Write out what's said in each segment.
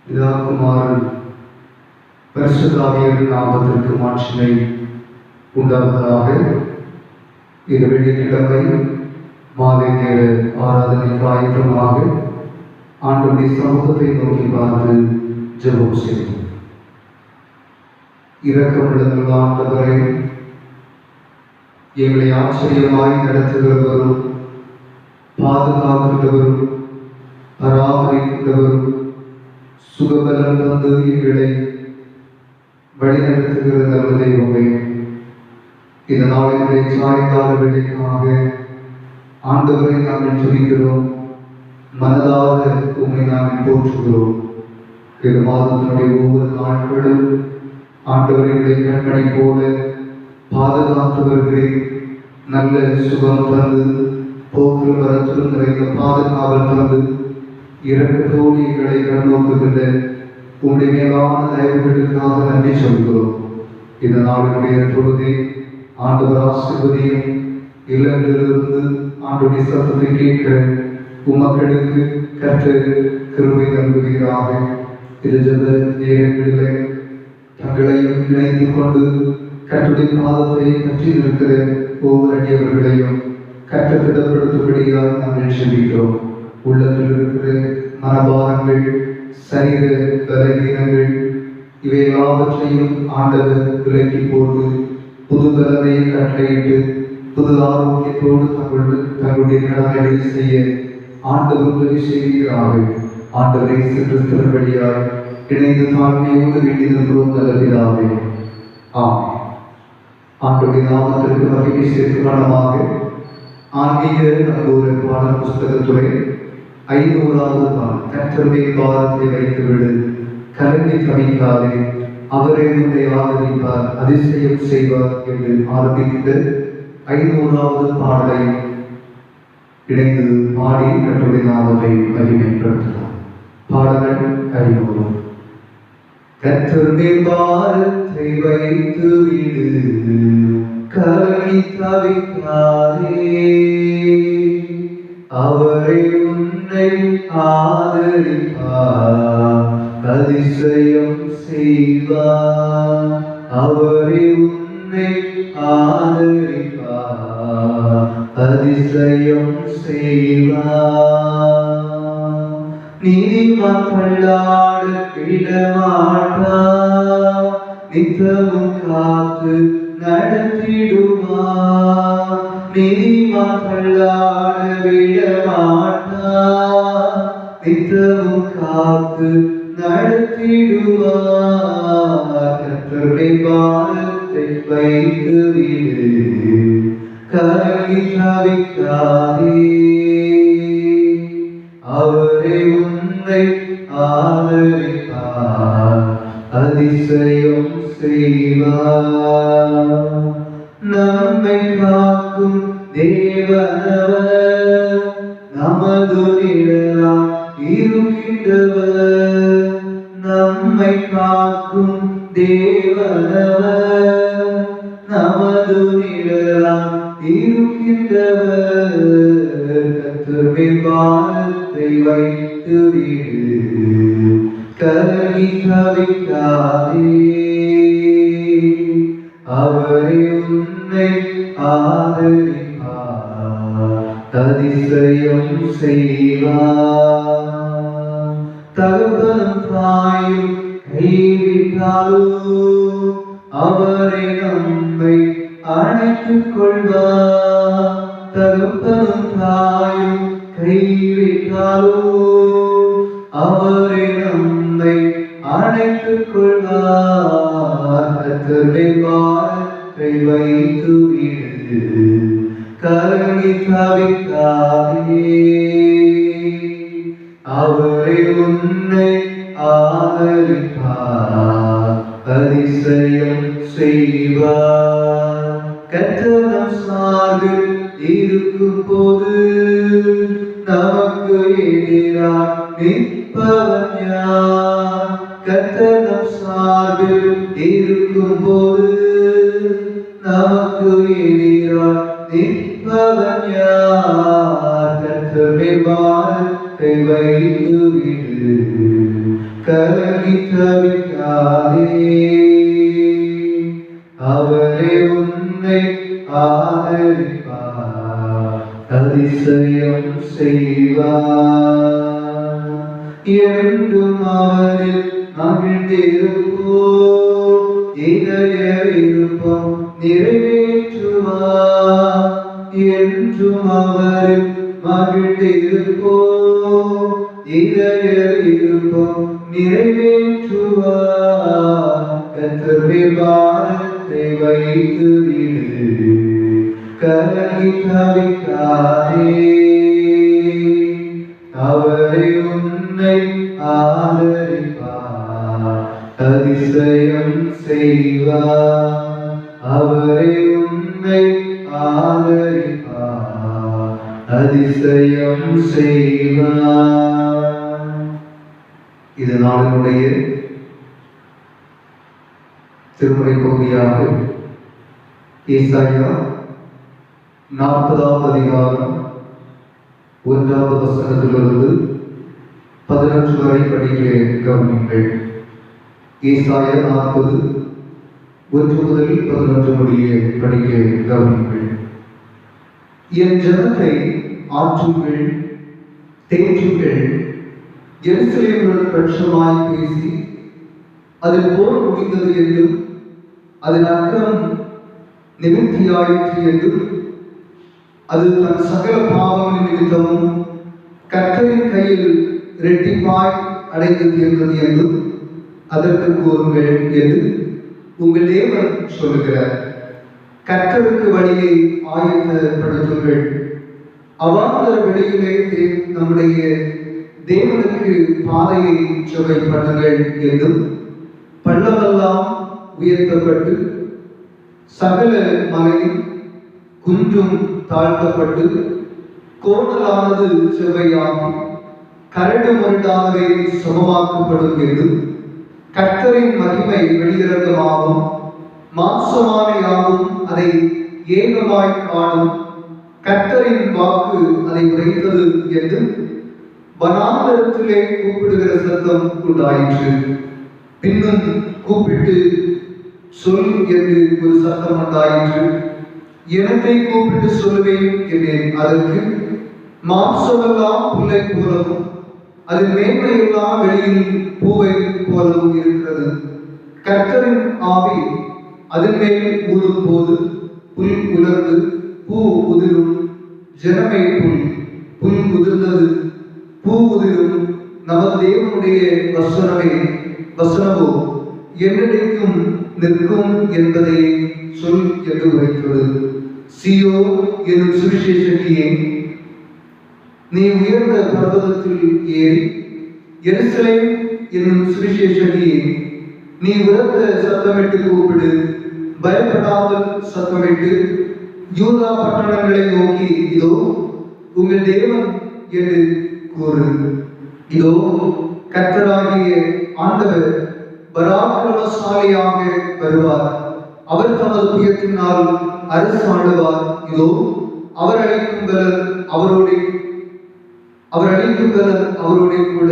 பிதா குமாரன் பரிசுத்த ஆவியாரின் நாமத்திற்கு மாட்சிமை உண்டாவதாக. இது வெள்ளிக்கிழமை மாலை நேர ஆராதனைக்கு ஆயத்தமாக ஆண்டவருடைய சமூகத்தை நோக்கி பார்த்து ஜெபம் செய்வோம். இரக்கமுள்ள ஆண்டவரே, எங்களை ஆச்சரியமாய் நடத்துகிறவரும் பாதுகாக்கிறவரும் பராமரிக்கிறவரும் சுகபலம் தந்து எங்களை வழிநடத்துகிற நல்ல தெய்வமே, இந்த நாளினுடைய சாயங்கால வேலைக்காக ஆண்டவரை நாங்கள் துதிக்கிறோம், மனதாக உண்மை நாங்கள் போற்றுகிறோம். இந்த மாதத்தினுடைய ஒவ்வொரு நாட்களும் ஆண்டவர்களுடைய கண்மணி போல பாதுகாத்தவர்களை நல்ல சுகம் தந்து போக்குற வரத்துடன் நிறைந்த பாதுகாவல் தந்து இரக்கத்தோடு எங்களை கண்ணோக்குகின்ற உங்களுடைய மேலான தயவுகளுக்காக நன்றி சொல்கிறோம். இந்த நாளினுடைய பொழுதை ஆண்டவர் ஆசீர்வதியும் இல்லங்களிலிருந்து ஆண்டுடைய சத்தத்தை கேட்க உமக்களுக்கு கற்ற கிருபை நல்குகிறாக. இது ஜெப நேரங்களிலே தங்களையும் இணைத்து கொண்டு கற்றுடைய பாதத்தை பற்றி இருக்கிற ஒவ்வொரு அடியவர்களையும் கற்றுத்திடப்படுத்தும்படியாக நாங்கள் செல்கிறோம். உள்ளத்தில் இருக்கிற மனபாரங்கள், சரீர பலவீனங்கள், இவை எல்லாவற்றையும் ஆண்டவர் விலக்கி போட்டு புது பலனை கட்டளையிட்டு புது ஆரோக்கியத்தோடு தங்களுடைய கடமைகளை செய்ய ஆண்டவர் உதவி செய்கிறார்கள். ஆண்டவரை சென்று வழியாய் இணைந்து தாழ்மையோடு வேண்டியிருக்கிறோம் நல்ல பிதாவே. ஆமென். ஆண்டவருடைய நாமத்திற்கு மகிமை சேர்க்கும் வண்ணமாக ஆன்மீக நம்பூர பாடல் புஸ்தகத்துறை 500வது பாடல். கர்த்தருடைய பாதத்தை வைத்துவிடு, கலங்கி தவிக்காதே, அவரை உன்னை ஆதரிப்பார், அதிசயம் செய்வார் என்று ஆரம்பிக்கின்ற 500வது பாடலை இணைந்து பாடி கர்த்தருடைய நாமத்தை மகிமைப்படுத்தலாம். பாடல்கள் 500. கர்த்தருடைய பாதத்தை வைத்துவிடு, கலங்கி தவிக்காதே, அவரை உன்னை ஆதரிப்பார், அதிசயம் செய்வார். அவரை உன்னை ஆதரிப்பார், அதிசயம் செய்வார். நீதிமான் தள்ளாட விடமாட்டார், நித்தமும் காத்து நடத்திடுவார். நீதிமான் தள்ளாட விடமாட்டார், நித்தமும் காத்து நடத்திடுவார். கர்த்தருடைய பாதத்தை வைத்துவிடு, கலங்கி தவிக்காதே, அவரை உன்னை ஆதரிப்பார், அதிசயம் செய்வார். நம்மை காக்கும் தேவனவர், நமது நிழலாய் இருக்கின்றவர். நம்மை காக்கும் தேவனவர், நமது நிழலாய் இருக்கின்றவர். கர்த்தருடைய பாதத்தை வைத்துவிடு, கலங்கி தவிக்காதே, அவரை உன்னை ஆதரிப்பார், அதிசயம் செய்வார். தகப்பனும் தாயும் கைவிட்டாலும் அவரை நம்மை அணைத்துக் கொள்வார். தகப்பனும் தாயும் கைவிட்டாலும் அவரை நம்மை அணைத்துக் கொள்வார். கர்த்தருடைய பாதத்தை வைத்துவிடு, கலங்கி தவிக்காதே, அவரை உன்னை ஆதரிப்பார், அதிசயம் செய்வார். கர்த்தர் சார்பில் இருக்கும் போது நமக்கு எதிராக நிற்பவன் யார்? கர்த்தர் சார்பில் இருக்கும் போது நமக்கு எதிராக நிற்பவன் யார்? கர்த்தருடைய பாதத்தை வைத்துவிடு, கலங்கி தவிக்காதே. அவரே உன்னை ஆதரிப்பார், அதிசயம் செய்வார். என்றும் அவரில் மகிழ்ந்திருப்போம், இதய விருப்பம் நிறைவேற்றுவார். என்றும் அவரில் மகிழ்ந்திருப்போம், இதய விருப்பம் நிறைவேற்றுவார். கர்த்தருடைய பாதத்தை வைத்து விடு, கலங்கி தவிக்காதே. அவரே உன்னை ஆதரிப்பார், அதிசயம் செய்வார். அவரே உன்னை ஆதரிப்பார், அதிசயம் செய்வார். இது நாளினுடைய திருமுறை பகுதியாக ஏசாயா 40ஆம் அதிகாரம் 1ஆவது வசனத்திலிருந்து 11 வரை படிக்க கவனியுங்கள். ஏசாயா 40 1 முதல் 11 முடிய படிக்க கவனியுங்கள். என் ஜனத்தை ஆற்றுங்கள், தேற்றுங்கள். எருசலேமுடன் பட்சமாய் பேசி அதில் போர் முடிந்தது என்றும் அதன் அக்கிரம் நிவர்த்தியாயிற்று என்றும் அது தன் சகல பாவங்களின் நிமித்தமும் கர்த்தரின் கையில் இரட்டிப்பாய் அடைந்து தீர்ந்தது என்றும் அதற்கு கூறுங்கள் என்று உங்கள் தேவன் சொல்லுகிறார். கர்த்தருக்கு வழியை ஆயத்தப்படுத்துங்கள், அவாந்தர வெளியிலே நம்முடைய தேவனுக்கு பாதையை செவ்வை பண்ணுங்கள் என்றும் பள்ளமெல்லாம் உயர்த்தப்பட்டு சகல மலையும் குன்றும் தாழ்த்தப்பட்டு கோணலானது செவ்வையாகி கரடு முரடாகவே சமமாக்கப்படும் என்றும் கர்த்தரின் மகிமை வெளியிறக்கமாகும், மாம்சமான யாவும் அதை ஏகமாய் காணும், கர்த்தரின் வாக்கு அதை உரைத்தது என்றும் வனாந்தரத்திலே கூப்பிடுகிற சத்தம் உண்டாயிற்று. பின்னும் கூப்பிட்டு சொல் என்று ஒரு சத்தம் உண்டாயிற்று. எனத்தை கூப்பிட்டு சொல்லுவேன் என்றேன். அதற்கு மாம்சமெல்லாம் புல்லை போலவும் அது மேன்மையெல்லாம் வெளியில் பூவை போலவும் இருக்கிறது. கர்த்தரின் ஆவி அதன் மேல் ஊதும் போது புல் உலர்ந்து பூ உதிரும். ஜனமே புல் உதிர்ந்தது, பூ உதிரும். நமது தேவனுடைய வசனமோ என்னென்றைக்கும் நிற்கும் என்பதை சொல் என்று உரைத்தது. சீயோ என்னும் சுவிசேஷகியே, நீ உயர்ந்த பர்வதத்தில் ஏறி, எருசலேம் என்னும் சுவிசேஷகியே, நீ உரத்த சத்தமிட்டு கூப்பிடு, பயப்படாமல் சத்தமிட்டு யூதா பட்டணங்களை நோக்கி, இதோ உங்கள் தேவன் என்று கூறு. இதோ கர்த்தராகிய ஆண்டவர் பராக்கிரமசாலியாக வருவார், அவர் தமது புயத்தினால் அரசாண்டுவார். இதோ அவர் அளிக்கும் பலன் அவரோட கூட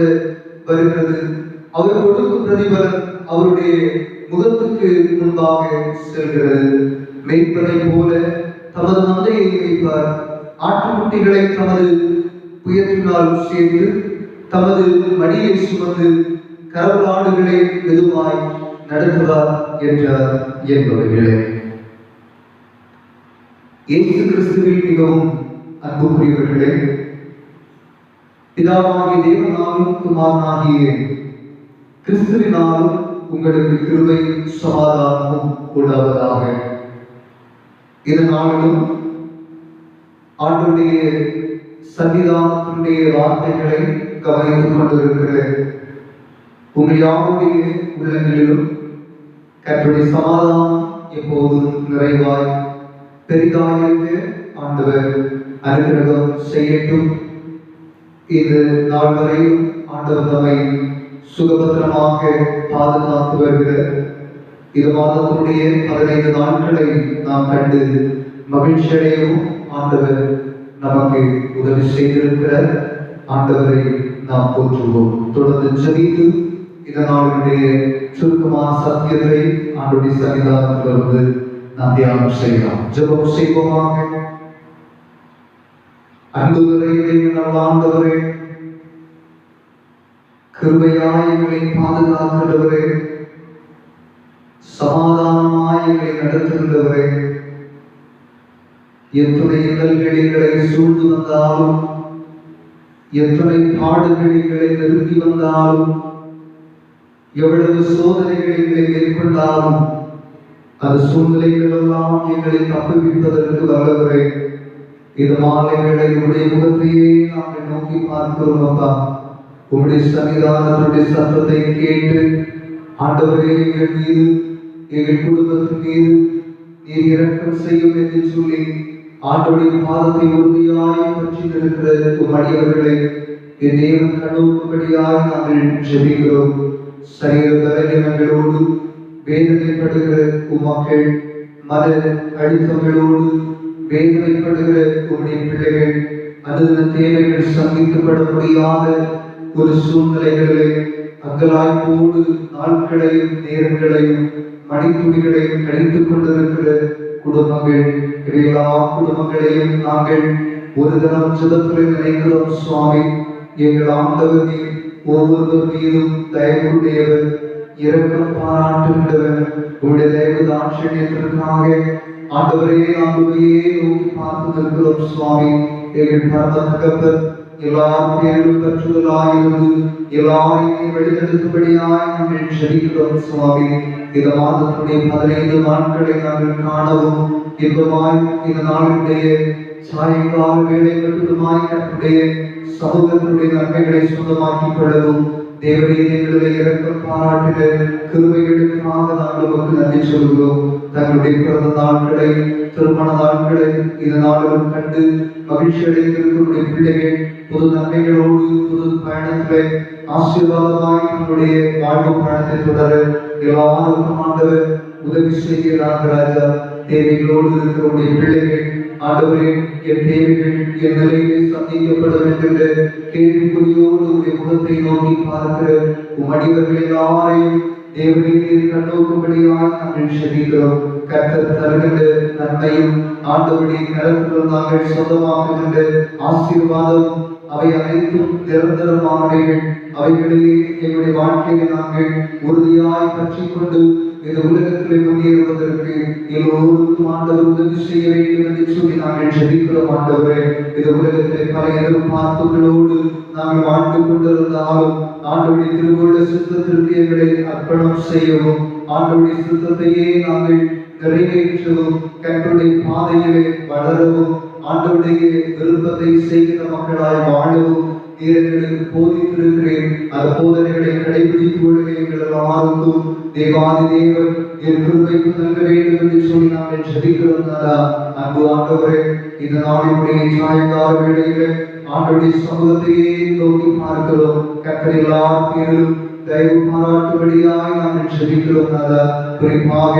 வருகிறது. அவர் கொடுக்கும் பிரதிபலன் அவருடைய முகத்துக்கு முன்பாக செல்கிறது. மேய்ப்பனை போல தமது மந்தையை மேய்ப்பார். ஆட்டுக்குட்டிகளை தமது புயத்தினால் சேர்த்து தமது மடியை சுமந்து கரவலாடுகளை மெதுவாய் நடத்துவார் என்றார் என்பவர்களே. இயேசு கிறிஸ்துவில் மிகவும் அன்புக்குரியவர்களே, பிதாவாகிய தேவனாலும் குமாரனாகிய கிறிஸ்துவினாலும் உங்களுக்கு கிருபை சமாதானமும் உண்டாவதாக. இதனாலும் ஆண்டுடைய சன்னிதானத்தினுடைய வார்த்தைகளை கவனித்துக் கொண்டிருக்கிற உங்கள் யாருடைய உள்ளங்களிலும் கர்த்தருடைய சமாதானம் எப்போதும் நிறைவாய் பெரிதாயிருக்க ஆண்டவர் அனுகிரகம் செய்யட்டும். இது நாள் வரையும் ஆண்டவர் நம்மை சுகபத்திரமாக பாதுகாத்து வருகிற இது மாதத்தினுடைய 15 நாட்களை நாம் கண்டு மகிழ்ச்சி அடையவும் ஆண்டவர் நமக்கு உதவி செய்திருக்கிற ஆண்டவரை நாம் போற்றுவோம். தொடர்ந்து ஜெபித்து இதனால் என்னுடைய சுருக்கமான சத்தியத்தை ஆண்டுடைய சன்னிதானத்திலிருந்து நாம் தியானம் செய்யலாம். ஜெபம் செய்வோமாக. அன்புவரே, ஆண்டவரே, கிருபையாய் எங்களை பாதுகாக்கிறவரே, சமாதானமாய் எங்களை நடத்துகின்றவரே, எத்தனை இன்னல்கள் எங்களை சூழ்ந்து வந்தாலும், எத்தனை பாடுகள் எங்களை நெருங்கி வந்தாலும், எவ்வளவு சோதனைகள் எங்களை மேற்கொண்டாலும், அது சூழ்நிலைகள் எல்லாம் எங்களை தப்புவிப்பதற்கு வல்லவரே. இது மாலை வேளை உடைய முகத்தையே நாங்கள் நோக்கி பார்க்கிறோம். அப்பா, உங்களுடைய சன்னிதானத்தினுடைய சத்தத்தை கேட்டு ஆண்டவரே, எங்கள் மீது எங்கள் குடும்பத்தின் மீது நீர் இரக்கம் செய்யும் என்று சொல்லி ஆண்டவருடைய பாதத்தை உறுதியாய் பற்றி நிற்கிற அடியவர்களை என் தேவன் கண்ணோக்கும்படியாய் நாங்கள் ஜெபிக்கிறோம். சரீர பலவீனங்களோடு வேதனைப்படுகிற மக்கள், மத அழுத்தங்களோடு வேதனைப்படுகிற உங்களுடைய பிள்ளைகள், அதுல தேவைகள் சந்திக்கப்பட முடியாத ஒரு சூழ்நிலைகளிலே அங்கலாய்ப்போடு நாட்களையும் நேரங்களையும் மணித்துளிகளையும் கழித்துக் கொண்டிருக்கிற குடும்பங்கள், எல்லா குடும்பங்களையும் நாங்கள் ஒரு தினம் ஜெபத்தில் நினைக்கிறோம். சுவாமி, எங்கள் ஆண்டவர் நீர் ஒவ்வொருவர் மீதும் தயவுடையவர், இரக்கம் பாராட்டுகின்றவர். உங்களுடைய தயவு தாட்சண்யத்திற்காக ஆண்டவரே, ஆண்டவரையே நோக்கி பார்த்து நிற்கிறோம். சுவாமி, எங்கள் பரம தகப்பர் எல்லா பேரும் பற்றுதலாயிருந்து எல்லாரையும் வழிநடத்தும்படியாய் நாங்கள் ஜெபிக்கிறோம். சுவாமி, இந்த மாதத்துடைய 15 நாட்களை நாங்கள் காணவும் இன்பமாய் இந்த நாளுடைய சாயங்கால வேலை மட்டுமாய் நம்முடைய சமூகத்தினுடைய நன்மைகளை சொந்தமாக்கிக் கொள்ளவும் தேவனே, எங்களுடைய இரக்கம் பாராட்டின கிருபைகளுக்காக நாங்கள் உங்களுக்கு நன்றி சொல்கிறோம். தங்களுடைய பிறந்த நாட்களை, திருமண நாட்களை இந்த நாளும் கண்டு மகிழ்ச்சி அடைந்திருக்கக்கூடிய பிள்ளைகள் புது நன்மைகளோடு புது பயணத்திலே ஆசீர்வாதமாய் நம்முடைய வாழ்வு பயணத்தை தொடர எல்லாருக்கும் ஆண்டவர் உதவி செய்கிறார். ராஜா, தேவைகளோடு இருக்கிறவருடைய பிள்ளைகள் ஆண்டவரே, என் தேவைகள் என் நிலையிலே சந்திக்கப்பட வேண்டும் என்ற கேள்விக்குறியோடு உடைய முகத்தை நோக்கி பார்க்கிற உமடிவர்கள் எல்லாரையும் தேவனே கண்ணோக்கும்படியாய் நாங்கள் ஜெபிக்கிறோம். கர்த்தர் தருகின்ற நன்மையும் ஆண்டவருடைய கரத்தில் நாங்கள் சொந்தமாக்குகின்ற ஆசீர்வாதம் அவை அனைத்தும் நிரந்தரமானவைகள். அவைகளிலே எங்களுடைய வாழ்க்கையை நாங்கள் உறுதியாய் பற்றி கொண்டு இந்த உலகத்திலே முன்னேறுவதற்கு எல்லோருக்கும் ஆண்டவர் உதவி செய்ய வேண்டும் என்று சொல்லி நாங்கள் ஜெபிக்கிறோம். ஆண்டவரே, இந்த உலகத்திலே பல எதிர்பார்ப்புகளோடு நாங்கள் வாழ்ந்து கொண்டிருந்தாலும் ஆண்டவருடைய திருவுள்ள சித்தத்திற்கு எங்களை அர்ப்பணம் செய்யவும், ஆண்டவருடைய சித்தத்தையே நாங்கள் நிறைவேற்றவும், கர்த்தருடைய பாதையிலே வளரவும், ஆண்டவருடைய விருப்பத்தை செய்கிற மக்களாய் வாழவும் எங்களுக்கு போதித்திருக்கிறேன். அந்த போதனைகளை கடைபிடித்து கொள்ளுங்க. எங்கள் எல்லாருக்கும் தேவாதி தேவன் என் கிருபைக்கு நல்க வேண்டும் என்று சொல்லி நாங்கள் ஜெபிக்கிறோம். அன்பு ஆண்டவரே, இந்த நாளினுடைய சாயங்கால வேளையிலே ஆண்டவருடைய சமூகத்தையே நோக்கி பார்க்கிறோம். கர்த்தர் எல்லா பேரிலும் தயவு பாராட்டும்படியாய் நாங்கள் ஜெபிக்கிறோம். குறிப்பாக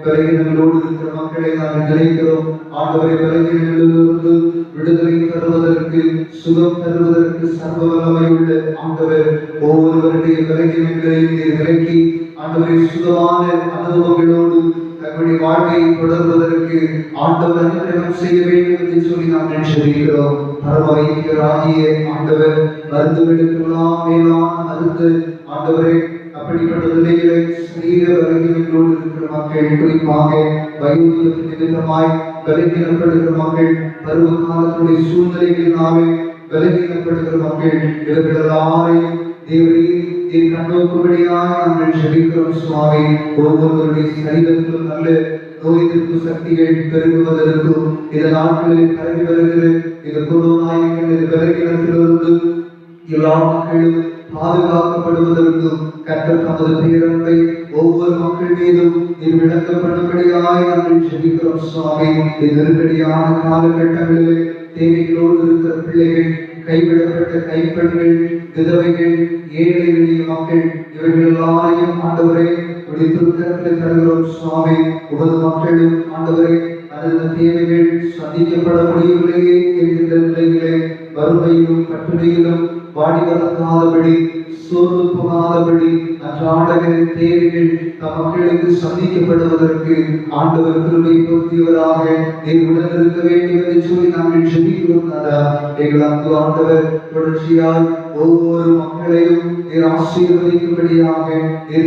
பலவீனங்களோடு இருக்கிற மக்களை நாங்கள் நினைக்கிறோம். ஆண்டவரை பலவீனங்களிலிருந்து விடுதலை தருவதற்கு, சுகம் தருவதற்கு சர்வ வல்லமை உள்ள ஆண்டவர் ஒவ்வொருவருடைய பலவீனங்களையும் விலக்கி ஆண்டவரை சுகமான அனுபவங்களோடு தங்களுடைய வாழ்வை தொடர்வதற்கு ஆண்டவர் அனுகிரகம் செய்ய வேண்டும் என்று சொல்லி நாங்கள் ஜெபிக்கிறோம். பரம வைத்தியராகிய ஆண்டவர் மருந்துகளுக்கெல்லாம் மேலான மருந்து ஆண்டவரே, அப்படிப்பட்ட நிலையிலே சரீர பலவீனங்களோடு இருக்கிற மக்கள், குறிப்பாக வயோதிகத்தின் நிமித்தமாய் பலவீனப்படுகிற மக்கள், பருவ காலத்துடைய சூழ்நிலைகளினாலே பலவீனப்படுகிற மக்கள், இவர்கள் எல்லாரையும் தேவரே கண்ணோக்கும்படியாய் நாங்கள் ஜெபிக்கிறோம். சுவாமி, ஒவ்வொருவருடைய சரீரத்திலும் நல்ல நோய் எதிர்ப்பு சக்திகள் பெருகுவதற்கும் இந்த நாட்களில் பரவி வருகிற இந்த கொரோனா என்கிற பலவீனத்திலிருந்து எல்லா மக்களும் பாதுகாக்கப்படுவதற்கும் கர்த்தர் தமது பேரன்பை ஒவ்வொரு மக்கள் மீதும் விளக்கப்படும்படியாய் நாங்கள் ஜெபிக்கிறோம். சுவாமி, நெருக்கடியான காலகட்டங்களிலே தேவைகளோடு இருக்கிற பிள்ளைகள், கைவிடப்பட்ட கைப்பெண்கள், விதவைகள், ஏழை எளிய மக்கள், இவர்கள் எல்லாரையும் ஆண்டவரே திருக்கரத்தில் தருகிறோம். சுவாமி, உமது மக்களும் ஆண்டவரே அந்த தேவைகள் சந்திக்கப்பட முடியவில்லையே என்கின்ற நிலையிலே வறுமையிலும் கட்டுரையிலும் வாடி வதங்காதபடி சோர்ந்து போகாதபடி அன்றாட தேவைகள் தம் மக்களுக்கு சந்திக்கப்படுவதற்கு ஆண்டவர் கிருபை பொருந்தியவராக உடன் இருக்க வேண்டும் என்று சொல்லி நாங்கள் ஜெபிக்கிறோம். எங்கள் அன்பு ஆண்டவர் தொடர்ச்சியாய் ஒவ்வொரு மக்களையும் ஆசீர்வதிக்கும்படியாக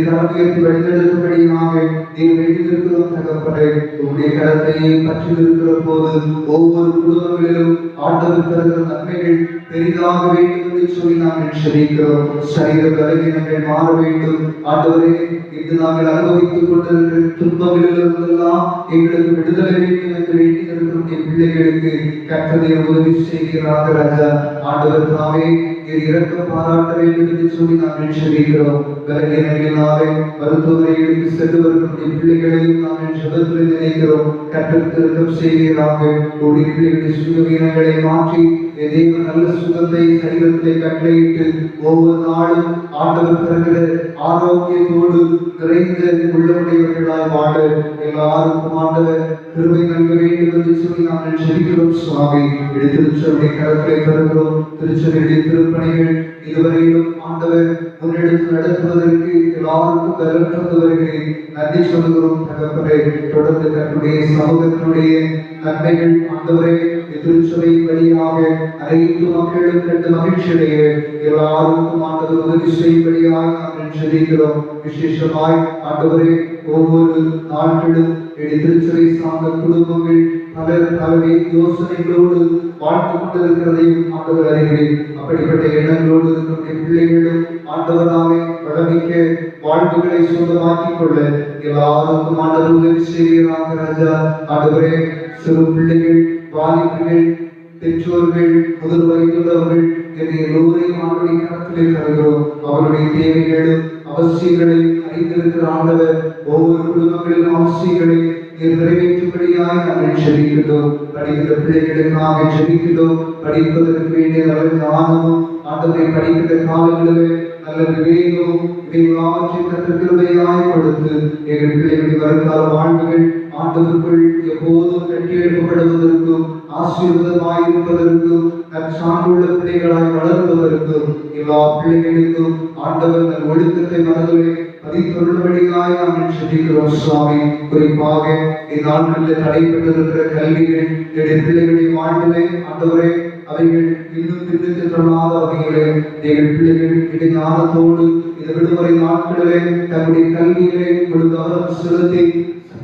கரத்தை வழிநடத்தும்படியாக வேண்டியிருக்கிறோம். தகப்பனே, உங்களுடைய கரத்தையே பற்றி இருக்கிற போது ஒவ்வொரு குடும்பங்களிலும் ஆண்டவர் தருகிற நன்மைகள் பெரிதாக வேண்டும் என்று சொல்லி நாங்கள் ஜெபிக்கிறோம். சரீர பலவீனங்கள் மாற வேண்டும். ஆண்டவரே, இன்று நாங்கள் அனுபவித்துக் கொண்டிருக்கிற துன்பங்களிலிருந்தெல்லாம் எங்களுக்கு விடுதலை வேண்டும் என்று வேண்டியிருக்கிற பிள்ளைகளுக்கு கர்த்தரை உதவி செய்கிறார்கள். ராஜா ஆண்டவர் தாமே இரக்கம் பாராட்ட வேண்டும் என்று சொல்லி நாங்கள் ஜெபிக்கிறோம். பலவீனங்களினாலே மருத்துவமனைகளுக்கு சென்று வருகிற பிள்ளைகளையும் நாங்கள் ஜெபத்தில் நினைக்கிறோம். கர்த்தருக்கு இரக்கம் செய்கிறார்கள். பிள்ளைகளுடைய சுகவீனங்களை மாற்றி தேவன் நல்ல சுகத்தை சரீரத்தை கட்டளையிட்டு ஒவ்வொரு நாளும் ஆண்டவர் தருகிற ஆரோக்கியத்தோடு நிறைந்த உள்ளமுடையவர்களாய் வாழ எல்லாருக்கும் ஆண்டவர் கிருபை நல்க வேண்டும் என்று சொல்லி நாங்கள் ஜெபிக்கிறோம். சுவாமி, திருச்சபை கரத்திலே தருகிறோம். திருச்சபையுடைய திருப்பணிகள் இதுவரையிலும் ஆண்டவர் முன்னெடுத்து நடத்துவதற்கு எல்லாருக்கும் கருத்து வருகிறேன். நன்றி சொல்லுகிறோம். தகப்பனே, தொடர்ந்து தன்னுடைய சமூகத்தினுடைய நன்மைகள் ஆண்டவரே திருச்சபை வழியாக அனைத்து மக்களும் கண்டு மகிழ்ச்சியடைய எல்லாருக்கும் ஆண்டவர் உதவி செய்யும்படியாக நாங்கள் ஜெபிக்கிறோம். விசேஷமாய் ஆண்டவரே, ஒவ்வொரு நாட்களும் திருச்சபை சார்ந்த குடும்பங்கள் பல யோசனைகளோடு வாழ்ந்து கொண்டிருக்கிறதையும் ஆண்டவர் அறிகிறேன். அப்படிப்பட்ட எண்ணங்களோடு இருக்கிற பிள்ளைகளும் ஆண்டவராலே வளமிக்க வாழ்வுகளை சொந்தமாக்கிக் கொள்ள எல்லாருக்கும் ஆண்டவர் உதவி செய்கிறாங்க. ராஜா ஆண்டவரே, சிறு பிள்ளைகள், வாலிபர்கள், பெற்றோர்கள், முதல் வயதுள்ளவர்கள் என்ற எல்லோரையும் ஆண்டுடைய கருத்திலே தருகிறோம். அவருடைய தேவைகளும் அவசியங்களை அறிந்திருக்கிற ஆண்டவர் ஒவ்வொரு குடும்பங்களிலும் அவசியங்களை நிறைவேற்றும்படியாக நாங்கள் ஜெபிக்கிறோம். படிக்கிற பிள்ளைகளுக்காக ஜெபிக்கிறோம். படிப்பதற்கு வேண்டிய நல்ல ஞானமும் ஆண்டவரை படிக்கிற காலங்களிலே நல்ல விவேகமும் இவையாவற்றை கிருபையாய் கொடுத்து எங்கள் பிள்ளைகளுடைய வருங்கால வாழ்வுகள் ஆண்டவருக்குள் எப்போதும் கட்டி எழுப்பப்படுவதற்கும் ஆசீர்வாதமாயிருப்பதற்கும் சான்றுள்ள பிள்ளைகளாய் வளர்வதற்கும் எல்லா பிள்ளைகளுக்கும் ஆண்டவர் நல் ஒழுக்கத்தை மனதிலே பதித்தொள்ளும்படியாய் நாங்கள் ஜெபிக்கிறோம். சுவாமி, குறிப்பாக இந்நாட்களில் தடைப்பட்டிருக்கிற கல்விகள் பிள்ளைகளுடைய வாழ்விலே ஆண்டவரே அவைகள் இன்னும் பின்னுக்கு சொல்லாத வகையிலே எங்கள் பிள்ளைகள் இடைஞானத்தோடு இந்த விடுமுறை நாட்களிலே தன்னுடைய கல்வியிலே ஒரு கவனம் செலுத்தி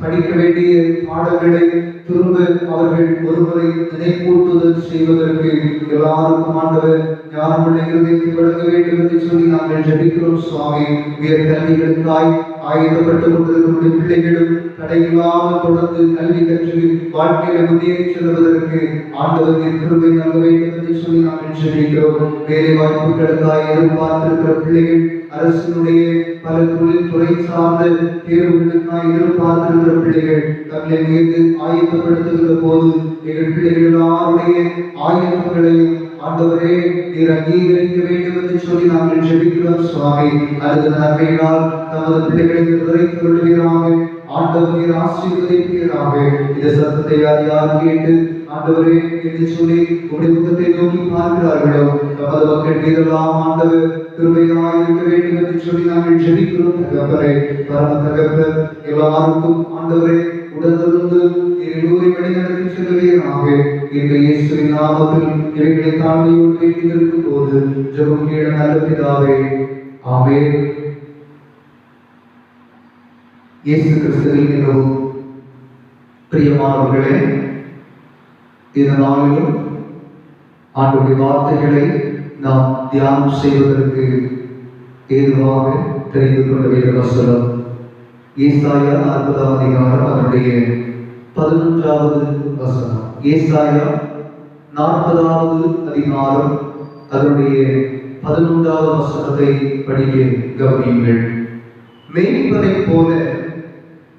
படிக்க வேண்டிய பாடங்களை திரும்ப அவர்கள் ஒருமுறை நினைப்பூட்டுதல் செய்வதற்கு எல்லாருக்கும் ஆண்டவர் ஞானமுள்ள இருதயத்தை வழங்க வேண்டும் என்று சொல்லி நாங்கள் ஜெபிக்கிறோம். சுவாமி, உயர் கல்விகளுக்காய் ஆயுதப்பட்டுக் கொண்டிருக்கிற பிள்ளைகளும் தடையில்லாமல் தொடர்ந்து கல்வி கற்று வாழ்க்கையில முன்னேறி செல்வதற்கு ஆண்டவர் கிருபை நல்க வேண்டும் என்று சொல்லி நாங்கள் ஜெபிக்கிறோம். வேலை வாய்ப்புகளுக்காய் எதிர்பார்த்திருக்கிற பிள்ளைகள், அரசினுடைய பல தொழில்துறை சார்ந்த தேர்வுகளுக்காய் எதிர்பார்த்திருக்கிற பிள்ளைகள் தங்களை மீது ஆயத்தப்படுத்துகிற போது எங்கள் பிள்ளைகள் எல்லாருடைய ஆயத்தங்களையும் ஆண்டவரே நீர் அங்கீகரிக்க வேண்டும் என்று சொல்லி நாங்கள் ஜெபிக்கிறோம். சுவாமி, அடுத்த நன்மையினால் நமது பிள்ளைகளை நிறைவேற்றிக் கொள்கிறாங்க. ஆண்டவர் நீர் ஆசீர்வதிப்பீராக. இந்த சத்தத்தை யார் கேட்டு ஆண்டவரே என்று சொல்லி உடைய முகத்தை நோக்கி பார்க்கிறார்களோ நமது மக்கள் மீதெல்லாம் ஆண்டவர் கிருபையாய் இருக்க வேண்டும் என்று சொல்லி நாங்கள் ஜெபிக்கிறோம். தகப்பனே, பரம தகப்பன் எல்லாருக்கும் ஆண்டவரே உடனிருந்து எல்லோரையும் வழிநடத்தி செல்வீராக. இந்த இயேசுவின் நாமத்தில் இவைகளை தாழ்மையோடு வேண்டியிருக்கும் போது ஜெபம் கேள நல்ல பிதாவே, ஆமென். இயேசு கிறிஸ்துவின் மிகவும் பிரியமானவர்களே, இந்த நாளிலும் ஆண்டவருடைய வார்த்தைகளை நாம் தியானம் செய்வதற்கு ஏதுவாக தெரிந்து கொண்ட வேத வசனம் ஏசாயா 40ஆம் அதிகாரம் அதனுடைய 11வது வசனம். ஏசாயா 40வது அதிகாரம் அதனுடைய 11வது வசனத்தை படிக்க கவனியுங்கள். மேய்ப்பனை போல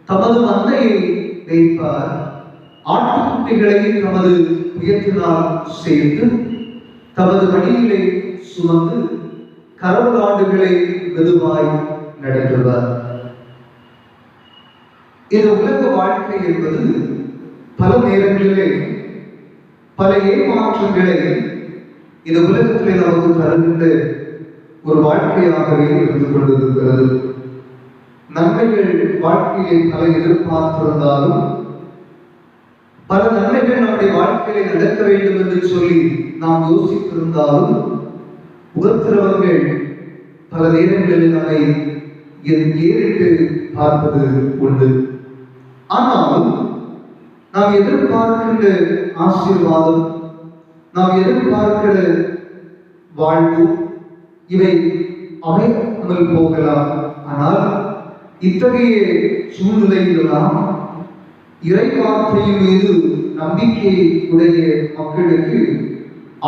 தமது மந்தையை மேய்ப்பார், ஆட்டுக்குட்டிகளை தமது உயர்த்தினால் சேர்த்து தமது மடியிலே சுமந்து கரவலாடுகளை மெதுவாய் நடத்துவார். இந்த உலக வாழ்க்கை என்பது பல நேரங்களிலே பல ஏமாற்றங்களை இந்த உலகத்திலே நமக்கு தருகின்ற ஒரு வாழ்க்கையாகவே இருந்து கொண்டிருக்கிறது. நன்மைகள் வாழ்க்கையை பல எதிர்பார்த்திருந்தாலும், பல நன்மைகள் நம்முடைய வாழ்க்கையிலே நடக்க வேண்டும் என்று சொல்லி நாம் யோசித்திருந்தாலும், உபத்திரவங்கள் பல நேரங்களில் நம்மை ஏறிட்டு பார்ப்பது உண்டு. ஆனால் நாம் எதிர்பார்க்கின்ற ஆசீர்வாதம், நாம் எதிர்பார்க்கிற வாழ்வு, இவை அமையாமல் போகலாம். ஆனால் இத்தகைய சூழ்நிலையிலாம் இறை வார்த்தையின் மீது நம்பிக்கை உடைய மக்களுக்கு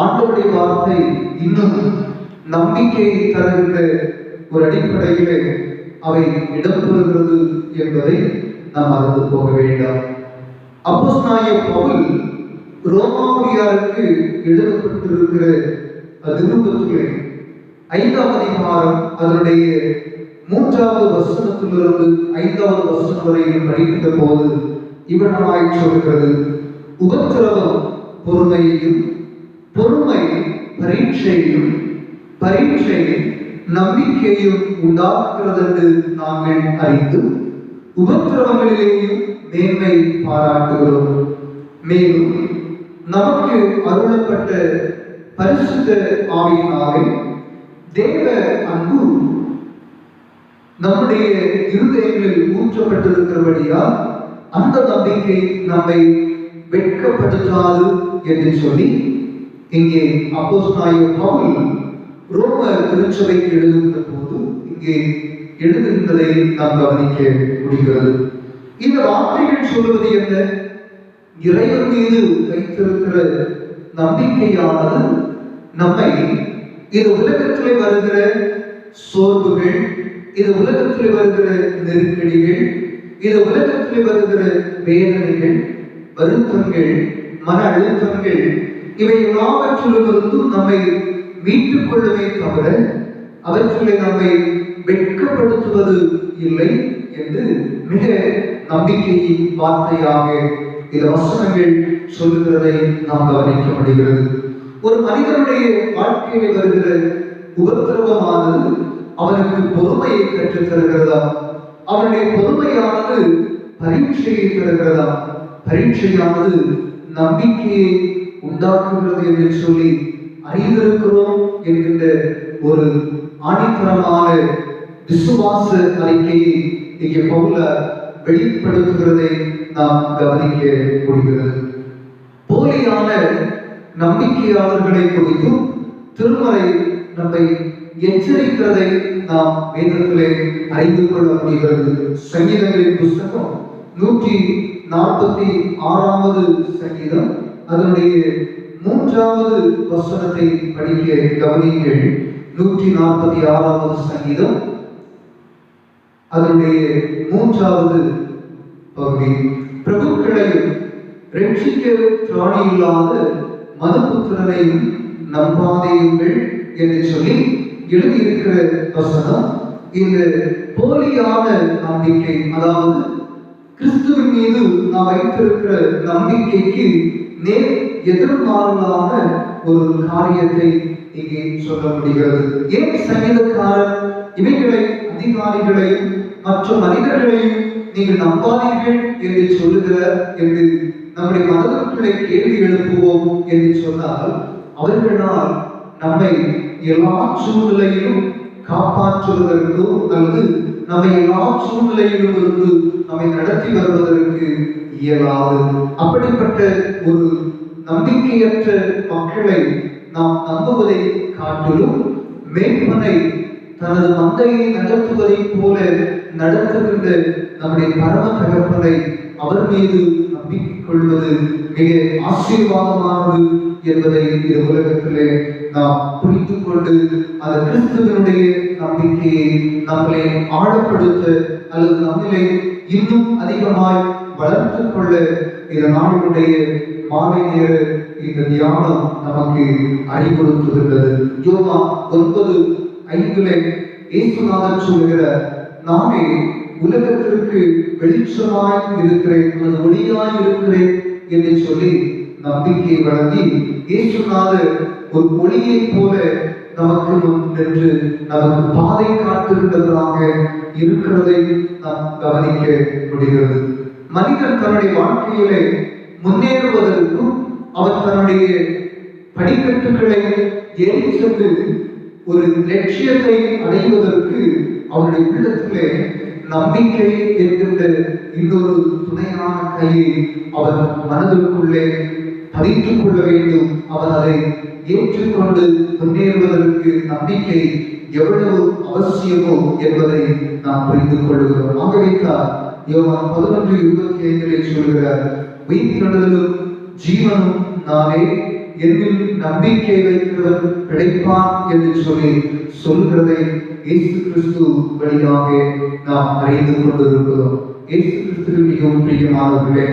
ஆண்டவருடைய வார்த்தை இன்னும் நம்பிக்கை தருகின்ற ஒரு அடிப்படையிலே அவை இடம்பெறுகிறது என்பதை நாம் மறந்து போக வேண்டாம். அப்போஸ்தலனாகிய பவுல் ரோமாபுரியாருக்கு எழுதப்பட்டிருக்கிற நிருபத்திலே 5ஆம் அதிகாரம் அதனுடைய 3வது வசனத்திலிருந்து 5வது வசனம் வரையில் படிக்கின்ற போது இவனமாய் சொல்கிறது: உபத்திரவம் பொறுமையையும், பொறுமை பரீட்சையும், பரீட்சை நம்பிக்கையும் உண்டாக்குகிறது என்று நாங்கள் அறிந்து உபத்திரவங்களிலேயும் மேன்மை பாராட்டுகிறோம். மேலும் நமக்கு அருளப்பட்ட பரிசுத்த ஆவியினாலே தேவ அன்பு நம்முடைய இருதயங்களில் ஊற்றப்பட்டிருக்கிறபடியால் அந்த நம்பிக்கை நம்மை வெட்கப்படுத்தாது என்று சொல்லி இங்கே அப்போஸ்தலனாகிய பவுல் ரோம திருச்சபைக்கு எழுதுகின்ற போது இங்கே எழுதுகின்றதை நாம் கவனிக்க முடிகிறது. இந்த வார்த்தைகள் சொல்வது என்ன? இறைவன் மீது வைத்திருக்கிற நம்பிக்கையானது நம்மை இந்த உலகத்திலே வருகிற சோர்வுகள், இந்த உலகத்திலே வருகிற நெருக்கடிகள், இந்த உலகத்திலே வருகிற வேதனைகள், வருத்தங்கள், மன அழுத்தங்கள், இவை எல்லாவற்றிலிருந்தும் நம்மை மீட்டுக் கொள்ளுமே தவிர அவற்றிலே நம்மை வெட்கப்படுத்துவது இல்லை என்று மிக நம்பிக்கையின் வார்த்தையாக இந்த வசனங்கள் சொல்லுகிறதை நாம் கவனிக்க முடிகிறது. ஒரு மனிதனுடைய வாழ்க்கையில் வருகிற உபத்திரவமானது அவனுக்கு பொறுமையை கற்றுத் தருகிறதா? அவனுடைய பொறுமையானது பரீட்சையை தருகிறதா? பரீட்சையானது நம்பிக்கையை உண்டாக்குகிறது என்று சொல்லி அறிந்திருக்கிறோம் என்கின்ற ஒரு ஆணித்தரமான விசுவாச அறிக்கையை இங்கே பவுல் வெளிப்படுத்துகிறதை நாம் கவனிக்க முடிகிறது. போலியான நம்பிக்கையாளர்களை குறித்தும் திருமறை நம்மை எச்சரிக்கிறதை நாம் வேதத்திலே அறிந்து கொள்ள முடிகிறது. சங்கீதங்களின் புஸ்தகம் 146வது சங்கீதம் அதனுடைய 3வது வசனத்தை படிக்க கவனியுங்கள். 146வது சங்கீதம் அதனுடைய 3வது பகுதி: பிரபுக்களையும் ரட்சிக்க திராணி இல்லாத மனுபுத்திரரையும் நம்பாதேயுங்கள் என்று சொல்லி எழுதியிருக்கிற வசனம் இந்த போலியான நம்பிக்கை, அதாவது கிறிஸ்துவின் மீது நாம் வைத்திருக்கிற நம்பிக்கைக்கு நேர் எதிர்மாறான ஒரு காரியத்தை இங்கே சொல்ல முடிகிறது. ஏன் சங்கீதக்காரர் இவைகளை அதிகாரிகளையும் மற்ற மனிதர்களையும் நீங்கள் நம்பாதீர்கள் என்று சொல்லுகிறார் என்று நம்முடைய மனதிற்குள்ளே கேள்வி எழுப்புவோம் என்று சொன்னால், அவர்களால் நம்மை எல்லா சூழ்நிலையிலும் காப்பாற்றுவதற்கோ அல்லது நம்மை எல்லா சூழ்நிலையிலும் இருந்து நம்மை நடத்தி வருவதற்கு இயலாது. அப்படிப்பட்ட ஒரு நம்பிக்கையற்ற மக்களை நாம் நம்புவதை காட்டிலும் மேய்ப்பனை தனது மந்தையை நடத்துவதை போல நடத்துகின்ற நம்முடைய பரம தகப்பனை அவர் மீது நம்பிக்கை கொள்வது மிக ஆசீர்வாதமானது என்பதை இந்த உலகத்திலே நாம் புரிந்து கொண்டு அந்த கிறிஸ்துவனுடைய நம்பிக்கையை நம்மளை ஆழப்படுத்த அல்லது நம்மளை இன்னும் அதிகமாய் வளர்த்து கொள்ள இந்த நாளினுடைய மாலை நேர இந்த தியானம் நமக்கு அறிவுறுத்துகின்றது. யோவான் 9:5 இயேசுநாதர் சொல்கிற, நானே உலகத்திற்கு வெளிச்சமாய் இருக்கிறேன், அது ஒளியாய் இருக்கிறேன் என்று சொல்லி நம்பிக்கை வழங்கி இயேசுநாதர் ஒரு ஒளியை போல நமக்கு முன் நின்று நமக்கு பாதை காட்டுகின்றவராக இருக்கிறதை நாம் கவனிக்க முடிகிறது. மனிதன் தன்னுடைய வாழ்க்கையிலே முன்னேறுவதற்கும் அவர் தன்னுடைய படிக்கட்டுகளை ஏறி சென்று ஒரு லட்சியத்தை அடைவதற்கு அவருடைய உள்ளத்திலே நம்பிக்கை என்கின்ற இன்னொரு துணையான கையை அவர் மனதிற்குள்ளே பதித்துக் கொள்ள வேண்டும். அவர் அதை ஏற்றுக்கொண்டு முன்னேறுவதற்கு நம்பிக்கை எவ்வளவு அவசியமோ என்பதை நாம் புரிந்து கொள்கிறோம். ஆகவேதான் யோவான் 11:25 சொல்கிறார், உயிர்த்தெழுதலும் ஜீவனும் நானே, என்னில் நம்பிக்கை வைக்கிறவன் கிடைப்பான் என்று சொல்கிறதை இயேசு கிறிஸ்து வழியாக நாம் அறிந்து கொண்டிருக்கிறோம். இயேசு கிறிஸ்துவின் மிகவும் பிரியமானவர்களே,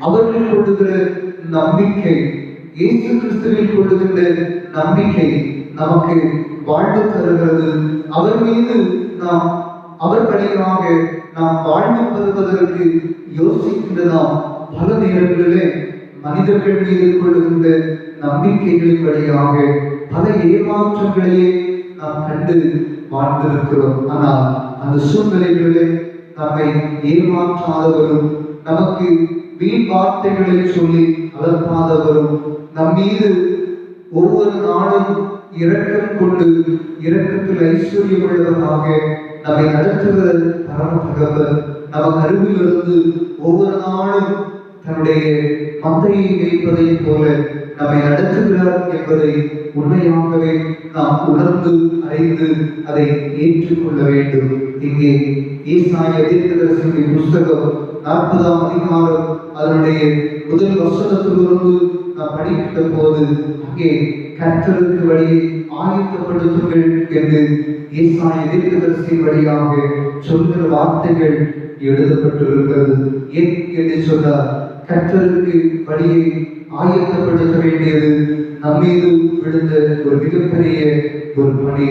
அவர்கள் கொள்ளுகிற நம்பிக்கை, இயேசு கிறிஸ்துவில் கொள்ளுகின்ற நம்பிக்கை நமக்கு வாழ்வு தருகிறது. அவர் மீது நாம், அவர் வழியாக நாம் வாழ்வு பெறுவதற்கு யோசிக்கின்ற நாம் பல நேரங்களிலே மனிதர்கள் மீது கொள்ளுகின்ற நம்பிக்கைகளின் வழியாக பல ஏமாற்றங்களையே நாம் கண்டு வாழ்ந்திருக்கிறோம். ஆனால் அந்த சூழ்நிலைகளிலே நம்மை ஏமாற்றாதவரும், நமக்கு வீண் வார்த்தைகளை சொல்லி அலர்த்தாதவரும், நம் மீது ஒவ்வொரு நாளும் இரக்கம் கொண்டு இரக்கத்தில் ஐஸ்வர்யம் உள்ளவராக நம்மை நடத்துகிற பரம தகவல் நமக்கு அருகிலிருந்து ஒவ்வொரு நாளும் தன்னுடைய மந்தையை வைப்பதை போல நம்மை நடத்துகிறார் என்பதை உண்மையாகவே நாம் உணர்ந்து அறிந்து அதை ஏற்றுக்கொள்ள வேண்டும். இங்கே ஏசாயா தீர்க்கதரிசியின் புஸ்தகம் 40ஆம் அதிகாரம் அதனுடைய முதல் வசனத்திலிருந்து நாம் படிக்கின்ற போது அங்கே கர்த்தருக்கு வழியை ஆயத்தப்படுத்துங்கள் என்று ஏசாயா தீர்க்கதரிசியின் வழியாக சொல்கிற வார்த்தைகள் எழுதப்பட்டிருக்கிறது. ஏன் என்று சொன்னார், கர்த்தருக்கு வழியை ஆயத்தப்படுத்த வேண்டியது நம்மீது விழுந்த ஒரு மிகப்பெரிய ஒரு பணி.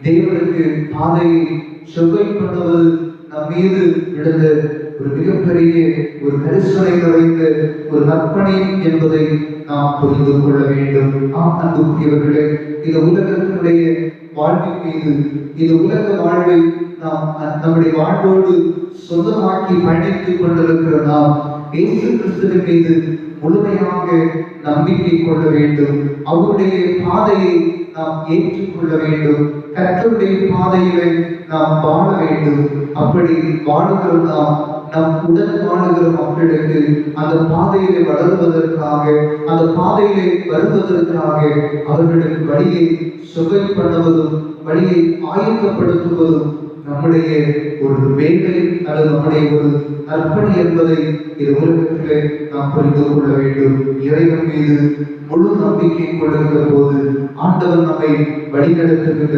தேவனுக்கு பாதையை செவ்வாய் பண்ணுவது நம்மீது விழுந்த ஒரு மிகப்பெரிய ஒரு கரிசனை நிறைந்த ஒரு நற்பணி என்பதை நாம் புரிந்து கொள்ள வேண்டும். அன்புக்குரியவர்களே, இந்த உலகத்தினுடைய வாழ்வின் மீது, இந்த உலக வாழ்வை நாம் நம்முடைய வாழ்வோடு சொந்தமாக்கி பயணித்துக் கொண்டிருக்கிற நாம் இயேசு கிறிஸ்துவின் மீது முழுமையாக நம்பிக்கை கொள்ள வேண்டும். அவருடைய பாதையை நாம் ஏற்றுக்கொள்ள வேண்டும். கர்த்தருடைய பாதையிலே நாம் வாழ வேண்டும். அப்படி வாழுகிற நாம் நம் உடன் வாழுகிற மக்களுக்கு அந்த பாதையிலே வளருவதற்காக, அந்த பாதையிலே வருவதற்காக அவர்களுக்கு வழியை சுகை பண்ணுவதும் வழியை ஆயத்தப்படுத்துவதும் நம்முடைய ஒரு வேலை அல்லது நம்முடைய ஒரு நற்பணி என்பதை இது உலகத்திலே நாம் புரிந்து கொள்ள வேண்டும். இறைவன் மீது முழு நம்பிக்கை கொள்ளுகிற போது ஆண்டவர் நம்மை வழிநடத்துகின்ற,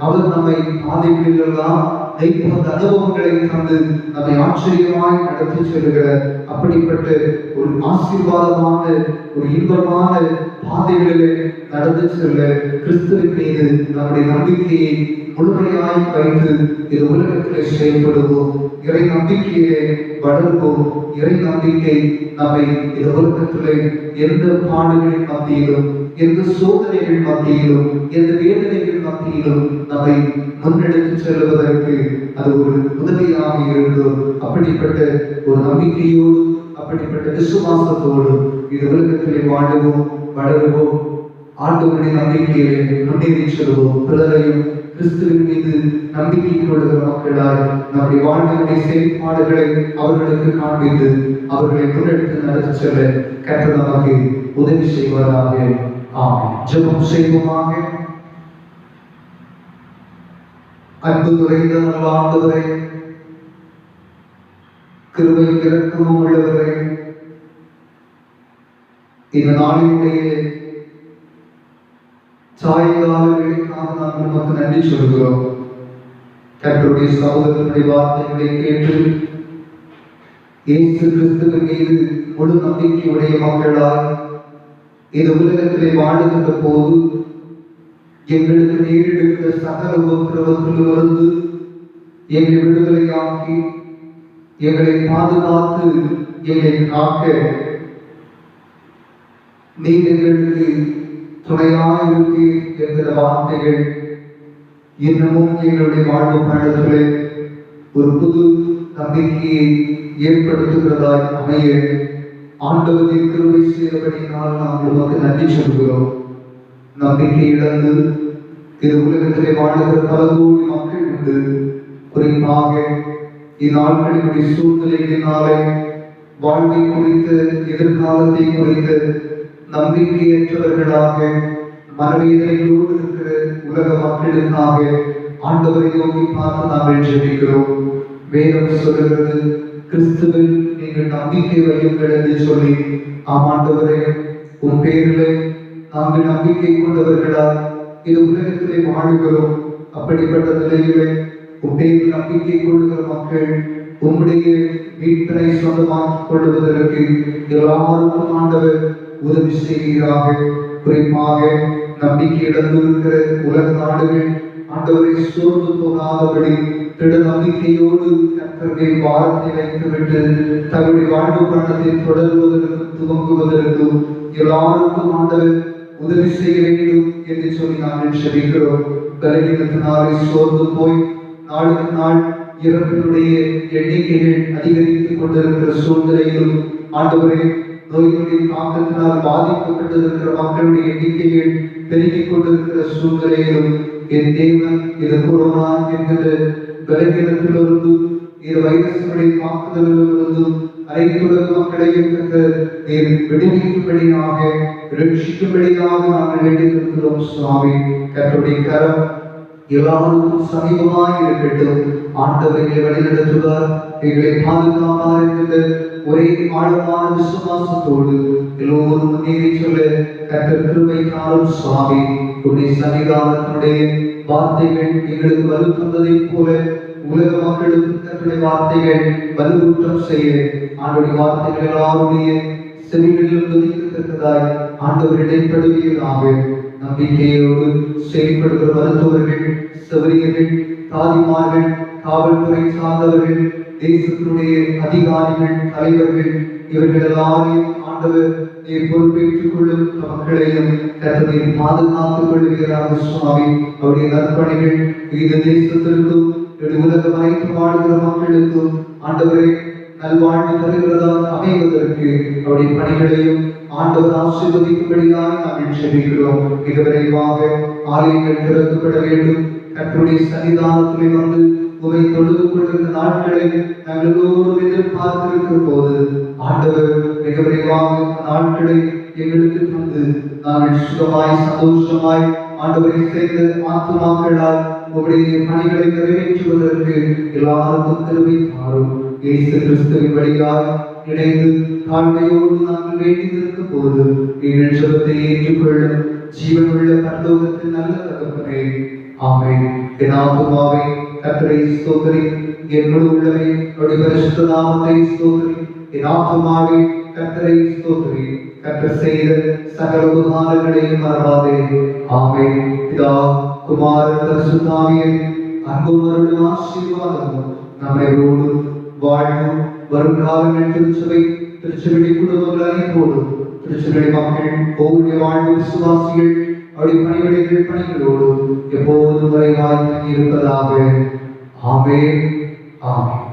அவர் நம்மை பாதைகளெல்லாம் மெய்ப்பந்த அனுபவங்களை தந்து நம்மை ஆச்சரியமாய் நடத்தி செல்கிற அப்படிப்பட்ட ஒரு ஆசீர்வாதமான ஒரு இன்பமான பாதைகளிலே நடந்து செல்ல கிறிஸ்துவின் மீது நம்முடைய நம்பிக்கையை முழுமையாய் வைத்து இது உலகத்திலே செயல்படுவோம். இறை நம்பிக்கையிலே வளர்வோம். இறை நம்பிக்கை நம்மை இந்த உலகத்திலே எந்த பாடுகளின் மத்தியிலும், எந்த சோதனைகள் மத்தியிலும், எந்த வேதனைகள் மத்தியிலும் நம்மை முன்னெடுத்து செல்வதற்கு அது ஒரு உதவியாக இருந்தோம். அப்படிப்பட்ட ஒரு நம்பிக்கையோடு, அப்படிப்பட்ட விசுவாசத்தோடு இது உலகத்திலே வாழுவோம், வளருவோம். ஆண்டவருடைய நம்பிக்கையிலே முன்னேறி செல்வோம். பிறரையும் கிறிஸ்துவின் மீது நம்பிக்கை கொள்கிற மக்களாய் நம்முடைய வாழ்க்கையுடைய செயல்பாடுகளை அவர்களுக்கு காண்பித்து அவர்களை முன்னெடுத்து நடத்தி செல்ல கர்த்தர் நமக்கு உதவி செய்வதாக. ஆமென். ஜெபம் செய்வோமாக. அன்பு நிறைந்த நல்ல ஆண்டவரே, கிருபை இரக்கமும் உள்ளவரே, இந்த நாளினுடைய சாயங்காலங்களுக்காக நாம் நமக்கு நன்றி சொல்கிறோம். கர்த்தருடைய சகோதரனுடைய வார்த்தைகளை கேட்டு இயேசு கிறிஸ்துவின் மீது முழு நம்பிக்கையுடைய மக்களாய் இந்த உலகத்திலே வாழுகின்ற போது எங்களுக்கு நேரிடுகிற சகல உபத்திரவத்திலிருந்து எங்களை விடுதலையாக்கி எங்களை பாதுகாத்து எங்களை காக்க நீர் எங்களுக்கு துணையாயிருக்கு என்கிற வார்த்தைகள் இன்னமும் எங்களுடைய வாழ்வு பயணத்திலே ஒரு புது நம்பிக்கையை ஏற்படுத்துகிறதாய் அமைய ஆண்டவரின் கிருபை செய்தபடியினால் நாம் உமக்கு நன்றி சொல்கிறோம். நம்பிக்கை இழந்து இது உலகத்திலே வாழ்கிற பல கோடி மக்கள் உண்டு. குறிப்பாக இந்நாட்களினுடைய சூழ்நிலைகளினாலே வாழ்வை குறித்து எதிர்காலத்தை குறித்து நம்பிக்கையற்றவர்களாக மனவேதனையோடு இருக்கிற உலக மக்களுக்காக ஆண்டவரை நோக்கி பார்த்து நாங்கள் ஜெபிக்கிறோம். வேதம் சொல்லுகிறது, கிறிஸ்துவில் நீங்கள் நம்பிக்கை வையுங்கள் என்று சொல்லி, ஆண்டவரே உன் பேரிலே நாங்கள் நம்பிக்கை கொண்டவர்களால் இது உலகத்திலே வாழுகிறோம். அப்படிப்பட்ட நிலையிலே உன் பேரில் நம்பிக்கை கொள்ளுகிற மக்கள் உம்முடைய மீட்பை சொந்தமாக்கிக் கொள்வதற்கு எல்லாருக்கும் ஆண்டவர் உதவி செய்கிறாக. குறிப்பாக நம்பிக்கை இழந்திருக்கிற உலக நாடுகள் ஆண்டவரை சோர்ந்து போகாதபடி திட நம்பிக்கையோடு கர்த்தருடைய வாரத்தை வைத்துவிட்டு தங்களுடைய வாழ்வு பயணத்தை தொடர்வதற்கும் துவங்குவதற்கும் எல்லாருக்கும் ஆண்டவர் உதவி செய்ய வேண்டும் என்று சொல்லி நாங்கள் ஜெபிக்கிறோம். பலவீனத்தினாலே சோர்ந்து போய் நாளுக்கு நாள் இறப்பினுடைய எண்ணிக்கைகள் அதிகரித்துக் கொண்டிருக்கிற சூழ்நிலையிலும் ஆண்டவரே நோய்களுடைய தாக்கத்தினால் பாதிக்கப்பட்டிருக்கிற மக்களுடைய எண்ணிக்கைகள் பெருகிக் கொண்டிருக்கிற சூழ்நிலையிலும் என் தேவன் இது கொரோனா என்கிற பலவீனத்திலிருந்து இது வைரஸுடைய தாக்குதலிலிருந்தும் அனைத்துலக மக்களையும் விடுவிக்கும்படியாக ரட்சிக்கும்படியாக நாங்கள் வேண்டியிருக்கிறோம். சுவாமி, கர்த்தருடைய கரம் எல்லாருக்கும் சமீபமாய் இருக்கட்டும். ஆண்டவரை வழிநடத்துவார், எங்களை பாதுகாப்பார் என்கிற ஒரே ஆழமான விசுவாசத்தோடு எல்லோரும் முன்னேறி சொல்ல கர்த்தர் கிருபை தாரும். சுவாமி, உடைய சன்னிதானத்தினுடைய வார்த்தைகள் எங்களுக்கு வலுத்ததை போல உலக மக்களுக்கு தன்னுடைய வார்த்தைகள் வலுவூட்டம் செய்ய ஆண்டுடைய வார்த்தைகள் எல்லாருடைய செவிகளிலும் துதிக்கத்தக்கதாய் ஆண்டவர் இடைப்படுவீர்களாக. நம்பிக்கையோடு செயல்படுகிற மருத்துவர்கள், செவிலியர்கள், தாதிமார்கள், காவல்துறை சார்ந்தவர்கள், தேசத்தினுடைய அதிகாரிகள், தலைவர்கள், இவர்கள் எல்லாரையும் ஆண்டவர் நீர் பொறுப்பேற்றுக் கொள்ளும் மக்களையும் கர்த்தரை பாதுகாத்துக் கொள்வீர்களாக. சுவாமி, அவருடைய நற்பணிகள் இந்த தேசத்திற்கும் உலக வரைக்கு வாழ்கிற மக்களுக்கும் ஆண்டவரை நல்வாழ்வு தருகிறதாக அமைவதற்கு அவருடைய பணிகளையும் ஆண்டவர் ஆசீர்வதிக்கும்படியாக நாங்கள் ஜெபிக்கிறோம். மிக விரைவாக ஆலயங்கள் திறக்கப்பட வேண்டும். கர்த்தருடைய சன்னிதானத்திலே வந்து உமை தொழுது கொள்கிற நாட்களை நாங்கள் எல்லோரும் எதிர்பார்த்திருக்கிற போது ஆண்டவர் மிக விரைவாக நாட்களை எங்களுக்கு தந்து நாங்கள் சுகமாய் சந்தோஷமாய் ஆண்டவரை சேர்ந்த ஆத்துமாக்களால் உங்களுடைய பணிகளை நிறைவேற்றுவதற்கு எல்லாருக்கும் கிருபை தாரும். இயேசு கிறிஸ்துவின் வழியாக இணைந்து தாழ்மையோடு நாங்கள் வேண்டியிருக்கும் போது எங்கள் ஜெபத்தை ஏற்றுக்கொள்ளும் ஜீவனுள்ள பரலோகத்தின் நல்ல தகப்பனே, ஆமென். என் ஆத்துமாவே கர்த்தரை ஸ்தோத்திரி, என் முழு உள்ளமே அவருடைய பரிசுத்த நாமத்தை ஸ்தோத்திரி. என் ஆத்துமாவே கர்த்தரை ஸ்தோத்திரி, கர்த்தர் செய்த சகல உபகாரங்களையும் மறவாதே. ஆமென். பிதா, குமாரன், பரிசுத்த ஆவியின் அன்பும் அருளும் ஆசீர்வாதமும் நம்மையோடு வாழ்வும் வருங்காலங்கள் திருச்சபை குடும்பங்கள் அனைத்தோடும் திருச்சபை மக்கள் ஒவ்வொரு வாழ்வு விசுவாசிகள் அவருடைய பணிவிடைகள் பணிகளோடு எப்போதும் வரை வாழ்ந்து இருப்பதாக. ஆமென். ஆமென்.